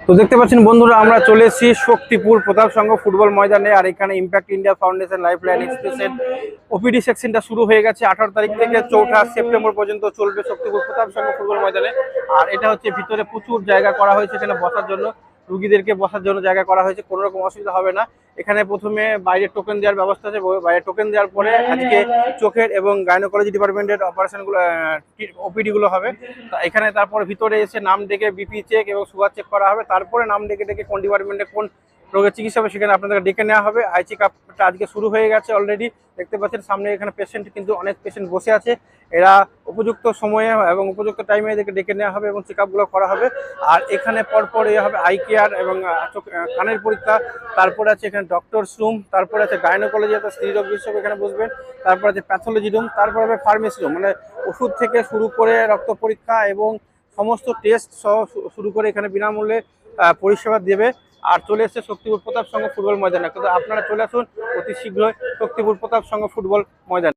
তো দেখতে পাচ্ছেন বন্ধুরা, আমরা চলে এসেছি শক্তিপুর প্রতাপ সংঘ ফুটবল ময়দানে। আর এখানে ইম্প্যাক্ট ইন্ডিয়া ফাউন্ডেশন লাইফলাইন এক্সপ্রেসের ওপিডি সেকশনটা শুরু হয়ে গেছে। 18 তারিখ থেকে 4 সেপ্টেম্বর পর্যন্ত চলবে শক্তিপুর প্রতাপ সংঘ ফুটবল ময়দানে। আর এটা হচ্ছে ভিতরে প্রচুর জায়গা করা হয়েছে এখানে বসার জন্য, রুগীদেরকে বসার জন্য জায়গা করা হয়েছে, কোনো রকম অসুবিধা হবে না। এখানে প্রথমে বাইরে টোকেন দেওয়ার ব্যবস্থা আছে, বাইরে টোকেন দেওয়ার পরে আজকে চোখের এবং গাইনোকোলজি ডিপার্টমেন্টের অপারেশনগুলো ওপিডি গুলো হবে। এখানে তারপর ভিতরে এসে নাম ডেকে বিপি চেক এবং সুগার চেক করা হবে। তারপরে নাম ডেকে ডেকে কোন ডিপার্টমেন্টে কোন রোগের চিকিৎসা হবে সেখানে আপনাদের ডেকে নেওয়া হবে। আই চেক আপটা আজকে শুরু হয়ে গেছে অলরেডি। দেখতে পাচ্ছেন সামনে এখানে পেশেন্ট, কিন্তু অনেক পেশেন্ট বসে আছে। এরা উপযুক্ত সময়ে এবং উপযুক্ত টাইমে এদেরকে ডেকে নেওয়া হবে এবং চেক আপগুলো করা হবে। আর এখানে পরপর এ হবে আই কেয়ার এবং কানের পরীক্ষা। তারপরে আছে এখানে ডক্টরস রুম, তারপরে আছে গাইনোকোলজি অর্থাৎ স্ত্রীরোগ বিশেষজ্ঞ এখানে বসবেন। তারপর আছে প্যাথোলজি রুম, তারপর হবে ফার্মেসি রুম, মানে ওষুধ থেকে শুরু করে রক্ত পরীক্ষা এবং সমস্ত টেস্ট সহ শুরু করে এখানে বিনামূল্যে পরিষেবা দেবে। আর চলে এসেছে শক্তিপুর প্রতাপ সংঘ ফুটবল ময়দানে। কিন্তু আপনারা চলে আসুন অতি শীঘ্রই শক্তিপুর প্রতাপ সংঘ ফুটবল ময়দানে।